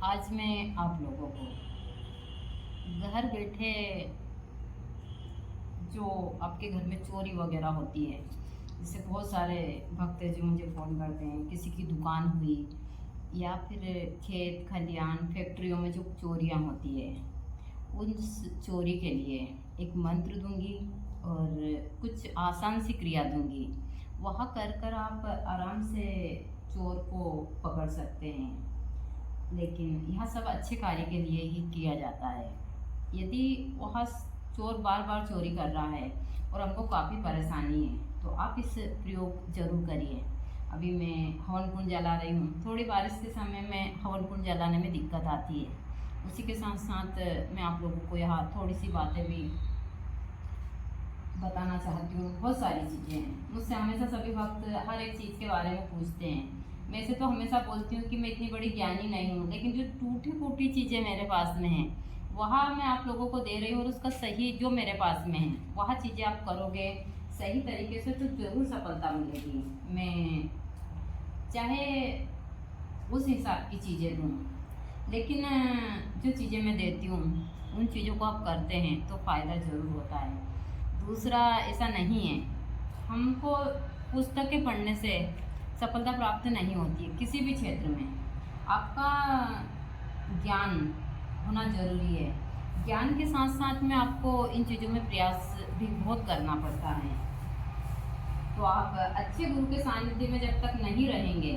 आज मैं आप लोगों को घर बैठे जो आपके घर में चोरी वगैरह होती है, जैसे बहुत सारे भक्त जो मुझे फ़ोन करते हैं, किसी की दुकान हुई या फिर खेत खलियान फैक्ट्रियों में जो चोरियां होती है, उन चोरी के लिए एक मंत्र दूंगी और कुछ आसान सी क्रिया दूंगी। वह कर कर आप आराम से चोर को पकड़ सकते हैं। लेकिन यह सब अच्छे कार्य के लिए ही किया जाता है। यदि वह चोर बार बार चोरी कर रहा है और हमको काफ़ी परेशानी है, तो आप इस प्रयोग ज़रूर करिए। अभी मैं हवन कुंड जला रही हूँ। थोड़ी बारिश के समय में हवन कुंड जलाने में दिक्कत आती है। उसी के साथ साथ मैं आप लोगों को यहाँ थोड़ी सी बातें भी बताना चाहती हूँ। बहुत सारी चीज़ें हैं। मुझसे हमेशा सभी भक्त हर एक चीज़ के बारे में पूछते हैं। मैं से तो हमेशा बोलती हूँ कि मैं इतनी बड़ी ज्ञानी नहीं हूँ, लेकिन जो टूटी फूटी चीज़ें मेरे पास में हैं वहाँ मैं आप लोगों को दे रही हूँ, और उसका सही जो मेरे पास में है वह चीज़ें आप करोगे सही तरीके से तो ज़रूर सफलता मिलेगी। मैं चाहे उस हिसाब की चीज़ें दूँ, लेकिन जो चीज़ें मैं देती हूँ उन चीज़ों को आप करते हैं तो फ़ायदा ज़रूर होता है। दूसरा, ऐसा नहीं है हमको पुस्तकें पढ़ने से सफलता प्राप्त नहीं होती है। किसी भी क्षेत्र में आपका ज्ञान होना ज़रूरी है। ज्ञान के साथ साथ में आपको इन चीज़ों में प्रयास भी बहुत करना पड़ता है। तो आप अच्छे गुरु के सानिध्य में जब तक नहीं रहेंगे,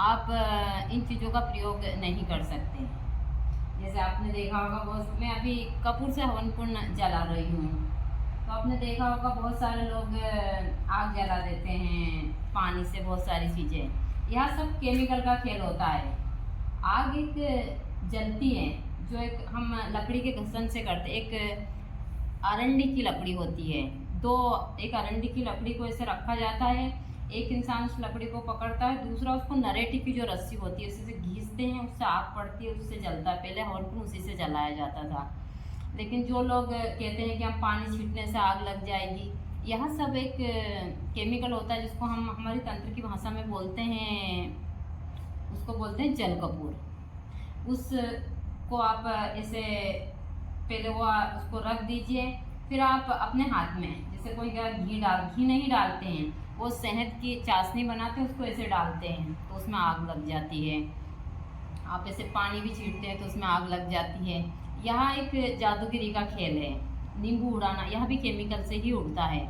आप इन चीज़ों का प्रयोग नहीं कर सकते। जैसे आपने देखा होगा, बहुत मैं अभी कपूर से हवन कुंड जला रही हूँ, तो आपने देखा होगा बहुत सारे लोग आग जला देते हैं पानी से, बहुत सारी चीज़ें। यह सब केमिकल का खेल होता है। आग एक जलती है जो एक हम लकड़ी के घसन से करते, एक अरंडी की लकड़ी होती है। एक अरंडी की लकड़ी को ऐसे रखा जाता है, एक इंसान उस लकड़ी को पकड़ता है, दूसरा उसको नरेटी की जो रस्सी होती है उसी से घींचते हैं, उससे आग पड़ती है, उससे जलता है। पहले हवन कुंड उसी से जलाया जाता था। लेकिन जो लोग कहते हैं कि हम पानी छींटने से आग लग जाएगी, यह सब एक केमिकल होता है जिसको हम हमारी तंत्र की भाषा में बोलते हैं, उसको बोलते हैं जल कपूर। उसको आप ऐसे पहले वो उसको रख दीजिए, फिर आप अपने हाथ में, जैसे कोई घी नहीं डालते हैं, वो शहद की चाशनी बनाते हैं, उसको ऐसे डालते हैं तो उसमें आग लग जाती है। आप ऐसे पानी भी छींटते हैं तो उसमें आग लग जाती है। यहाँ एक जादूगिरी का खेल है। नींबू उड़ाना, यह भी केमिकल से ही उड़ता है,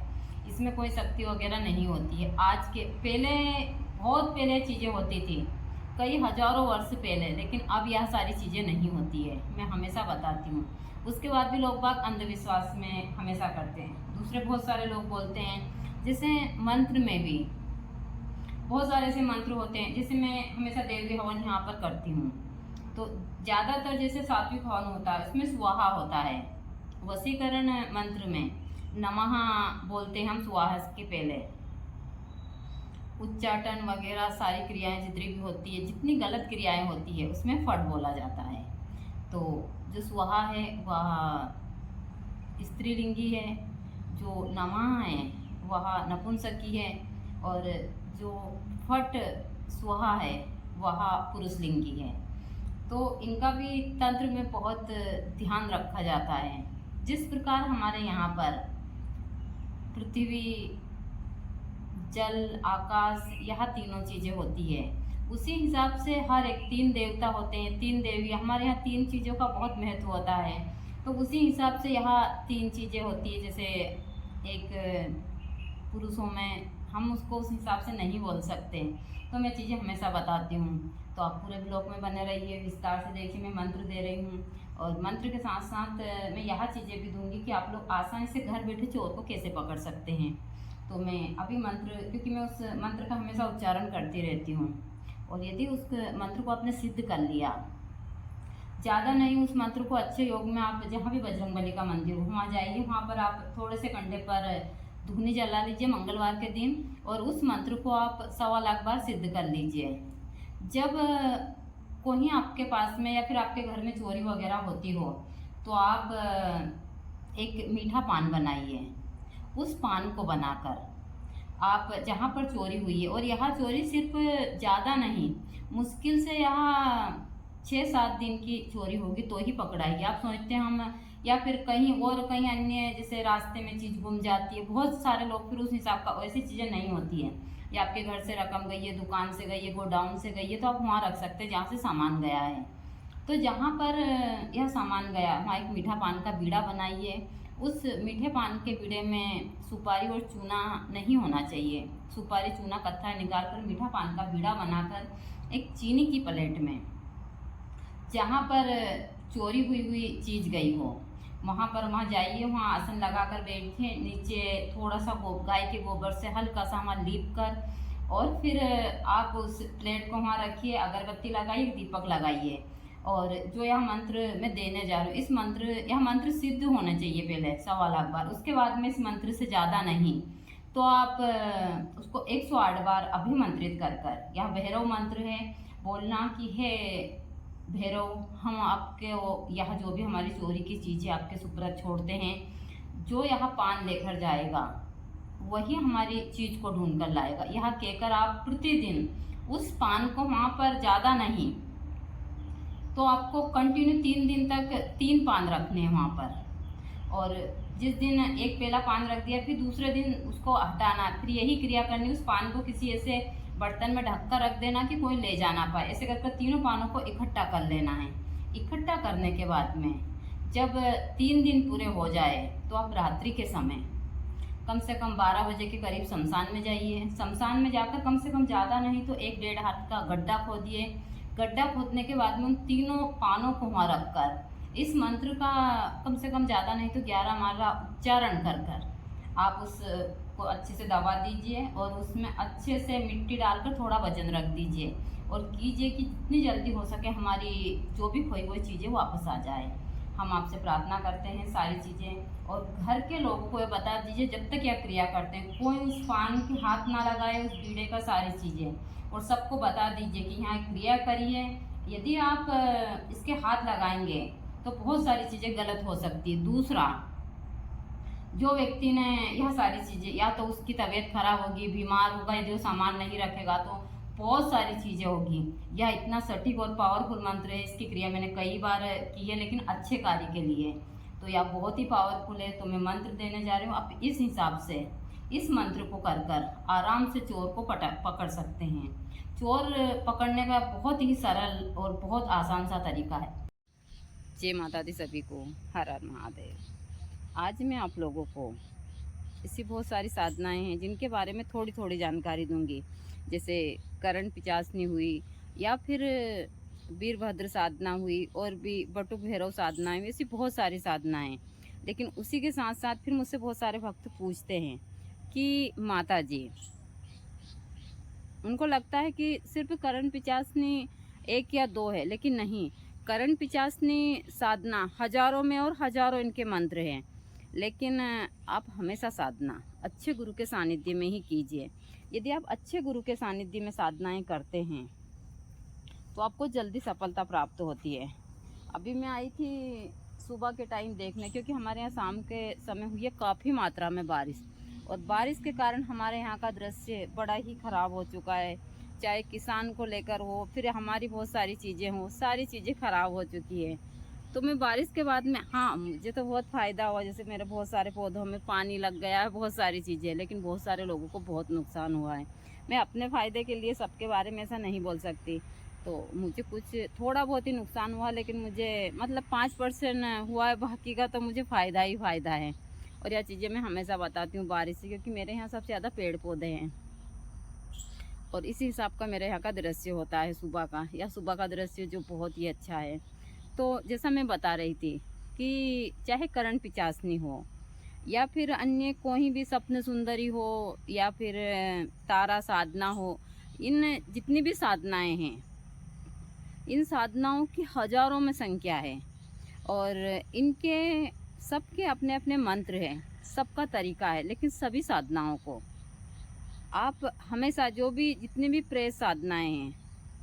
इसमें कोई शक्ति वगैरह नहीं होती है। आज के पहले, बहुत पहले चीज़ें होती थी, कई हजारों वर्ष पहले, लेकिन अब यह सारी चीज़ें नहीं होती है, मैं हमेशा बताती हूँ। उसके बाद भी लोग बाग अंधविश्वास में हमेशा करते हैं। दूसरे बहुत सारे लोग बोलते हैं, जैसे मंत्र में भी बहुत सारे ऐसे मंत्र होते हैं, जैसे मैं हमेशा देवी हवन यहाँ पर करती हूँ, तो ज़्यादातर जैसे सात्विक हवन होता है उसमें स्वाहा होता है। वशीकरण मंत्र में नमः बोलते हैं हम स्वाहा के पहले। उच्चाटन वगैरह सारी क्रियाएं जितनी भी होती है, जितनी गलत क्रियाएं होती है उसमें फट बोला जाता है। तो जो स्वाहा है वह स्त्रीलिंगी है, जो नमः है वह नपुंसकी है, और जो फट स्वाहा है वह पुरुषलिंगी है। तो इनका भी तंत्र में बहुत ध्यान रखा जाता है। जिस प्रकार हमारे यहाँ पर पृथ्वी, जल, आकाश, यह तीनों चीज़ें होती है, उसी हिसाब से हर एक 3 देवता होते हैं, 3 देवी। हमारे यहाँ 3 चीज़ों का बहुत महत्व होता है, तो उसी हिसाब से यहाँ 3 चीज़ें होती है। जैसे एक पुरुषों में हम उसको उस हिसाब से नहीं बोल सकते, तो मैं चीज़ें हमेशा बताती हूँ। तो आप पूरे ब्लॉग में बने रहिए, विस्तार से देखिए। मैं मंत्र दे रही हूँ, और मंत्र के साथ साथ मैं यह चीज़ें भी दूंगी कि आप लोग आसानी से घर बैठे चोर को कैसे पकड़ सकते हैं। तो मैं अभी मंत्र, क्योंकि मैं उस मंत्र का हमेशा उच्चारण करती रहती हूँ, और यदि उस मंत्र को आपने सिद्ध कर लिया, ज़्यादा नहीं, उस मंत्र को अच्छे योग में आप जहाँ भी बजरंगबली का मंदिर हो वहाँ जाइए, वहाँ पर आप थोड़े से कंडे पर धूनी जला लीजिए मंगलवार के दिन, और उस मंत्र को आप 1.25 लाख बार सिद्ध कर लीजिए। जब कोई आपके पास में या फिर आपके घर में चोरी वगैरह होती हो, तो आप एक मीठा पान बनाइए। उस पान को बनाकर आप जहाँ पर चोरी हुई है, और यहाँ चोरी सिर्फ ज़्यादा नहीं, मुश्किल से यहाँ 6-7 दिन की चोरी होगी तो ही पकड़ाएगी। आप सोचते हैं हम, या फिर कहीं अन्य जैसे रास्ते में चीज़ गुम जाती है, बहुत सारे लोग फिर उस हिसाब का, वैसी चीज़ें नहीं होती है। या आपके घर से रकम गई है, दुकान से गई है, गोडाउन से गई है, तो आप वहाँ रख सकते हैं जहाँ से सामान गया है। तो जहाँ पर यह सामान गया, वहाँ एक मीठा पान का बीड़ा बनाइए। उस मीठे पान के बीड़े में सुपारी और चूना नहीं होना चाहिए। सुपारी, चूना, कत्था निकाल कर मीठा पान का बीड़ा बनाकर एक चीनी की प्लेट में, जहाँ पर चोरी हुई हुई चीज़ गई हो, वहाँ जाइए, वहाँ आसन लगा कर बैठिए, नीचे थोड़ा सा गाय के गोबर से हल्का सा वहाँ लीप कर, और फिर आप उस प्लेट को वहाँ रखिए, अगरबत्ती लगाइए, दीपक लगाइए। और जो यह मंत्र मैं देने जा रही हूँ, यह मंत्र सिद्ध होना चाहिए पहले 1.25 लाख बार, उसके बाद में इस मंत्र से ज़्यादा नहीं। तो आप उसको 108 बार अभिमंत्रित कर कर, यह भैरव मंत्र है, बोलना कि हे भैरव, हम आपके यह जो भी हमारी चोरी की चीज़ें आपके सुपुर्द छोड़ते हैं, जो यह पान लेकर जाएगा वही हमारी चीज़ को ढूंढ कर लाएगा। यह कहकर आप प्रतिदिन उस पान को, वहाँ पर ज़्यादा नहीं तो आपको कंटिन्यू 3 दिन तक 3 पान रखने हैं वहाँ पर। और जिस दिन एक पेला पान रख दिया, फिर दूसरे दिन उसको हटाना, फिर यही क्रिया करनी। उस पान को किसी ऐसे बर्तन में ढक कर रख देना कि कोई ले जा ना पाए। ऐसे करके 3 पानों को इकट्ठा कर लेना है। इकट्ठा करने के बाद में जब 3 दिन पूरे हो जाए, तो आप रात्रि के समय कम से कम 12 बजे के करीब शमशान में जाइए। शमशान में जाकर कम से कम ज़्यादा नहीं तो 1-1.5 हाथ का गड्ढा खोदिए। गड्ढा खोदने के बाद में उन 3 पानों को वहाँ रख कर इस मंत्र का कम से कम ज़्यादा नहीं तो 11 माला उच्चारण कर कर आप उसको अच्छे से दबा दीजिए, और उसमें अच्छे से मिट्टी डालकर थोड़ा वजन रख दीजिए, और कीजिए कि जितनी जल्दी हो सके हमारी जो भी खोई हुई चीज़ें वापस आ जाए। हम आपसे प्रार्थना करते हैं सारी चीज़ें, और घर के लोगों को ये बता दीजिए जब तक यह क्रिया करते हैं, कोई उस पान के हाथ ना लगाए, उस बीड़े का सारी चीज़ें, और सबको बता दीजिए कि यहाँ क्रिया करिए। यदि आप इसके हाथ लगाएंगे तो बहुत सारी चीज़ें गलत हो सकती है। दूसरा, जो व्यक्ति ने यह सारी चीज़ें, या तो उसकी तबीयत खराब होगी, बीमार होगा, यदि वो सामान नहीं रखेगा तो बहुत सारी चीज़ें होगी। यह इतना सटीक और पावरफुल मंत्र है, इसकी क्रिया मैंने कई बार की है, लेकिन अच्छे कार्य के लिए। तो यह बहुत ही पावरफुल है। तो मैं मंत्र देने जा रही हूँ, आप इस हिसाब से इस मंत्र को कर कर आराम से चोर को पकड़ सकते हैं। चोर पकड़ने का बहुत ही सरल और बहुत आसान सा तरीका है। जय माता दी सभी को, हर हर महादेव। आज मैं आप लोगों को ऐसी बहुत सारी साधनाएं हैं जिनके बारे में थोड़ी थोड़ी जानकारी दूंगी, जैसे करण पिचासनी हुई, या फिर वीरभद्र साधना हुई, और भी बटुक भैरव साधनाएं, ऐसी बहुत सारी साधनाएं। लेकिन उसी के साथ साथ फिर मुझसे बहुत सारे भक्त पूछते हैं कि माता जी, उनको लगता है कि सिर्फ करण पिचासनी 1 या 2 है, लेकिन नहीं, करण पिचासनी साधना हजारों में और हजारों इनके मंत्र हैं। लेकिन आप हमेशा साधना अच्छे गुरु के सानिध्य में ही कीजिए। यदि आप अच्छे गुरु के सानिध्य में साधनाएं करते हैं तो आपको जल्दी सफलता प्राप्त होती है। अभी मैं आई थी सुबह के टाइम देखने, क्योंकि हमारे यहाँ शाम के समय हुई है काफ़ी मात्रा में बारिश, और बारिश के कारण हमारे यहाँ का दृश्य बड़ा ही ख़राब हो चुका है। चाहे किसान को लेकर हो, फिर हमारी बहुत सारी चीज़ें हों, सारी चीज़ें ख़राब हो चुकी है। तो मैं बारिश के बाद में, हाँ, मुझे तो बहुत फ़ायदा हुआ, जैसे मेरे बहुत सारे पौधों में पानी लग गया है, बहुत सारी चीज़ें, लेकिन बहुत सारे लोगों को बहुत नुकसान हुआ है। मैं अपने फ़ायदे के लिए सबके बारे में ऐसा नहीं बोल सकती। तो मुझे कुछ थोड़ा बहुत ही नुकसान हुआ, लेकिन मुझे मतलब 5% हुआ है, बाकी का तो मुझे फ़ायदा ही फ़ायदा है। और यह चीज़ें मैं हमेशा बताती हूँ बारिश से, क्योंकि मेरे यहाँ सबसे ज़्यादा पेड़ पौधे हैं, और इसी हिसाब का मेरे यहाँ का दृश्य होता है सुबह का, या सुबह का दृश्य जो बहुत ही अच्छा है। तो जैसा मैं बता रही थी कि चाहे करण पिचासनी हो, या फिर अन्य कोई भी सपन सुंदरी हो, या फिर तारा साधना हो, इन जितनी भी साधनाएं हैं, इन साधनाओं की हजारों में संख्या है, और इनके सबके अपने अपने मंत्र हैं, सबका तरीका है। लेकिन सभी साधनाओं को आप हमेशा, जो भी जितनी भी प्रेस साधनाएं हैं,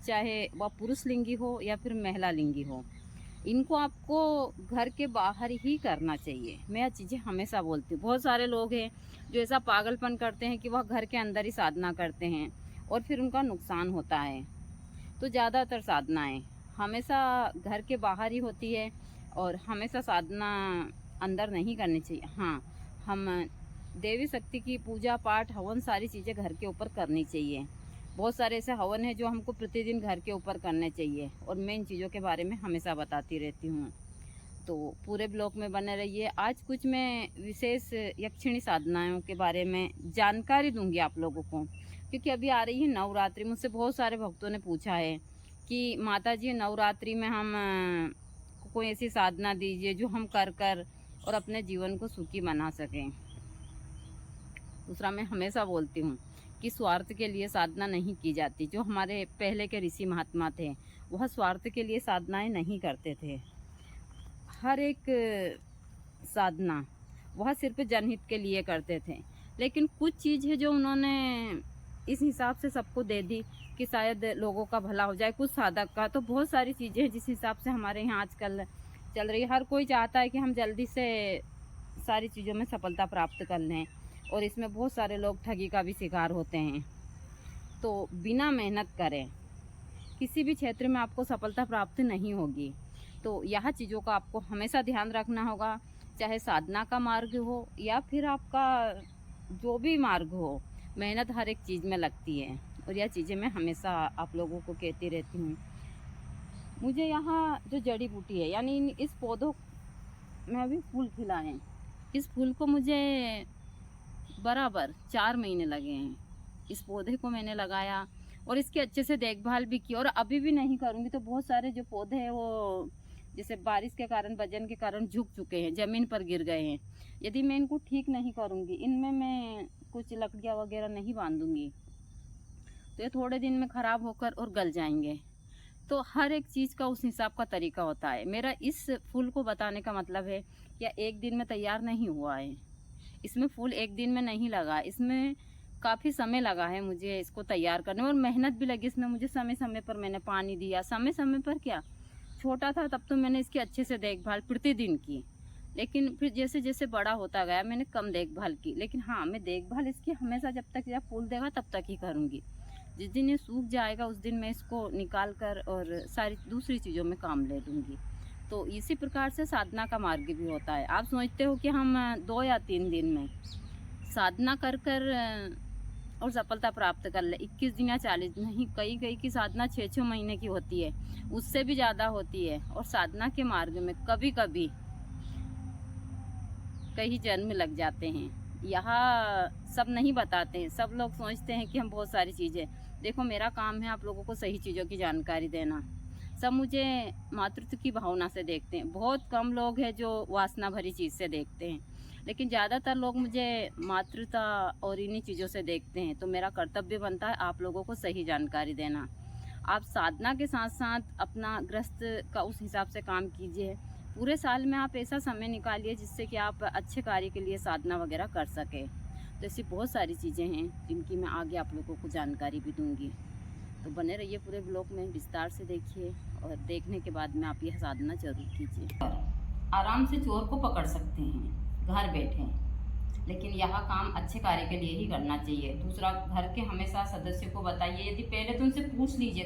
चाहे वह पुरुष लिंगी हो या फिर महिला लिंगी हो, इनको आपको घर के बाहर ही करना चाहिए। मैं यह चीज़ें हमेशा बोलती हूँ। बहुत सारे लोग हैं जो ऐसा पागलपन करते हैं कि वह घर के अंदर ही साधना करते हैं, और फिर उनका नुकसान होता है। तो ज़्यादातर साधनाएं हमेशा घर के बाहर ही होती है और हमेशा साधना अंदर नहीं करनी चाहिए। हाँ, हम देवी शक्ति की पूजा पाठ हवन सारी चीज़ें घर के ऊपर करनी चाहिए। बहुत सारे ऐसे हवन हैं जो हमको प्रतिदिन घर के ऊपर करने चाहिए और मैं इन चीज़ों के बारे में हमेशा बताती रहती हूँ। तो पूरे ब्लॉग में बने रहिए। आज कुछ मैं विशेष यक्षिणी साधनाओं के बारे में जानकारी दूंगी आप लोगों को, क्योंकि अभी आ रही है नवरात्रि। मुझसे बहुत सारे भक्तों ने पूछा है कि माता जी नवरात्रि में हम कोई ऐसी साधना दीजिए जो हम कर कर और अपने जीवन को सुखी बना सकें। दूसरा, मैं हमेशा बोलती हूँ कि स्वार्थ के लिए साधना नहीं की जाती। जो हमारे पहले के ऋषि महात्मा थे वह स्वार्थ के लिए साधनाएं नहीं करते थे। हर एक साधना वह सिर्फ जनहित के लिए करते थे। लेकिन कुछ चीज़ है जो उन्होंने इस हिसाब से सबको दे दी कि शायद लोगों का भला हो जाए, कुछ साधक का। तो बहुत सारी चीज़ें हैं जिस हिसाब से हमारे यहाँ आजकल चल रही है। हर कोई चाहता है कि हम जल्दी से सारी चीज़ों में सफलता प्राप्त कर लें और इसमें बहुत सारे लोग ठगी का भी शिकार होते हैं। तो बिना मेहनत करें किसी भी क्षेत्र में आपको सफलता प्राप्त नहीं होगी। तो यह चीज़ों का आपको हमेशा ध्यान रखना होगा, चाहे साधना का मार्ग हो या फिर आपका जो भी मार्ग हो। मेहनत हर एक चीज़ में लगती है और यह चीज़ें मैं हमेशा आप लोगों को कहती रहती हूँ। मुझे यहाँ जो जड़ी बूटी है, यानी इस पौधों में अभी फूल खिला है, इस फूल को मुझे बराबर 4 महीने लगे हैं। इस पौधे को मैंने लगाया और इसकी अच्छे से देखभाल भी की और अभी भी नहीं करूँगी तो बहुत सारे जो पौधे हैं वो जैसे बारिश के कारण, वजन के कारण झुक चुके हैं, ज़मीन पर गिर गए हैं। यदि मैं इनको ठीक नहीं करूँगी, इनमें मैं कुछ लकड़ियाँ वगैरह नहीं बांधूँगी तो ये थोड़े दिन में ख़राब होकर और गल जाएंगे। तो हर एक चीज़ का उस हिसाब का तरीका होता है। मेरा इस फूल को बताने का मतलब है कि एक दिन में तैयार नहीं हुआ है। इसमें फूल एक दिन में नहीं लगा, इसमें काफ़ी समय लगा है मुझे इसको तैयार करने और मेहनत भी लगी इसमें। मुझे समय समय पर मैंने पानी दिया, समय समय पर क्या, छोटा था तब तो मैंने इसकी अच्छे से देखभाल प्रतिदिन की। लेकिन फिर जैसे जैसे बड़ा होता गया मैंने कम देखभाल की। लेकिन हाँ, मैं देखभाल इसकी हमेशा जब तक यह फूल देगा तब तक ही करूँगी। जिस दिन ये सूख जाएगा उस दिन मैं इसको निकाल कर और सारी दूसरी चीज़ों में काम ले लूँगी। तो इसी प्रकार से साधना का मार्ग भी होता है। आप सोचते हो कि हम 2 या 3 दिन में साधना कर कर और सफलता प्राप्त कर ले, 21 दिन या 40 दिन नहीं, कई की साधना 6-6 महीने की होती है, उससे भी ज़्यादा होती है। और साधना के मार्ग में कभी कभी कई जन्म लग जाते हैं। यहाँ सब नहीं बताते हैं। सब लोग सोचते हैं कि हम बहुत सारी चीज़ें, देखो मेरा काम है आप लोगों को सही चीज़ों की जानकारी देना। सब मुझे मातृत्व की भावना से देखते हैं। बहुत कम लोग हैं जो वासना भरी चीज़ से देखते हैं, लेकिन ज़्यादातर लोग मुझे मातृता और इन्हीं चीज़ों से देखते हैं। तो मेरा कर्तव्य बनता है आप लोगों को सही जानकारी देना। आप साधना के साथ साथ अपना गृहस्थ का उस हिसाब से काम कीजिए। पूरे साल में आप ऐसा समय निकालिए जिससे कि आप अच्छे कार्य के लिए साधना वगैरह कर सकें। तो ऐसी बहुत सारी चीज़ें हैं जिनकी मैं आगे आप लोगों को जानकारी भी दूंगी। तो बने रहिए पूरे ब्लॉग में, विस्तार से देखिए और देखने के बाद में आप यह साधना जरूर कीजिए। आराम से चोर को पकड़ सकते हैं घर बैठे, लेकिन यह काम अच्छे कार्य के लिए ही करना चाहिए। दूसरा, घर के हमेशा सदस्यों को बताइए। यदि पहले तो उनसे पूछ लीजिए,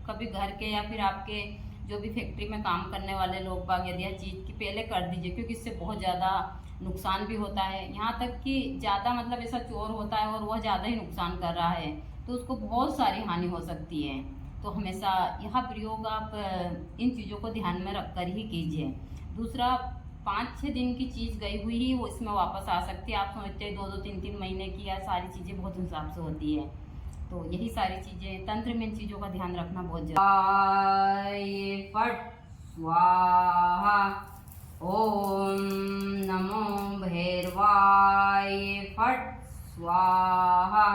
कभी घर के या फिर आपके जो भी फैक्ट्री में काम करने वाले लोग बाग, यदि यह चीज़ की पहले कर दीजिए, क्योंकि इससे बहुत ज़्यादा नुकसान भी होता है। यहाँ तक कि ज़्यादा मतलब ऐसा चोर होता है और वह ज़्यादा ही नुकसान कर रहा है तो उसको बहुत सारी हानि हो सकती है। तो हमेशा यह प्रयोग आप इन चीज़ों को ध्यान में रख कर ही कीजिए। दूसरा, 5-6 दिन की चीज़ गई हुई ही वो इसमें वापस आ सकती है। आप सोचते हैं 2-2, 3-3 महीने की, या सारी चीज़ें बहुत हिसाब से होती है। तो यही सारी चीज़ें तंत्र में इन चीज़ों का ध्यान रखना बहुत जरूरी। फट स्वाहा। ओम नमो भैरवाय। फट स्वाहा।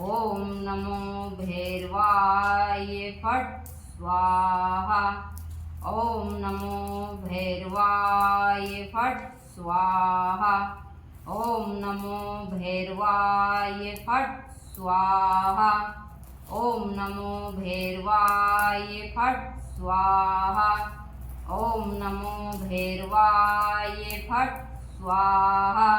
ओम नमो भैरवाय। फट स्वाहा। ओम नमो भैरवाय। फट स्वाहा। ओम नमो भैरवाय। फट स्वाहा। ओम नमो भैरवाय। फट स्वाहा। ओम नमो भैरवाय। फट स्वाहा।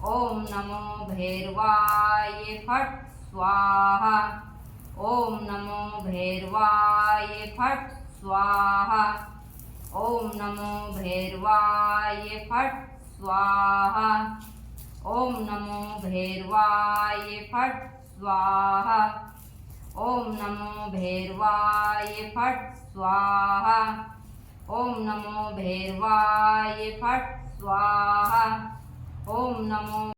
ओम नमो भैरवाय। फट स्वाहा। ओम नमो भैरवाय। फट स्वाहा। ओम नमो भैरवाय फट स्वाहा। ओम नमो भैरवाय फट स्वाहा। ओम नमो भैरवाय फट स्वाहा। ओम नमो भैरवाय फट स्वाहा। ओम नमो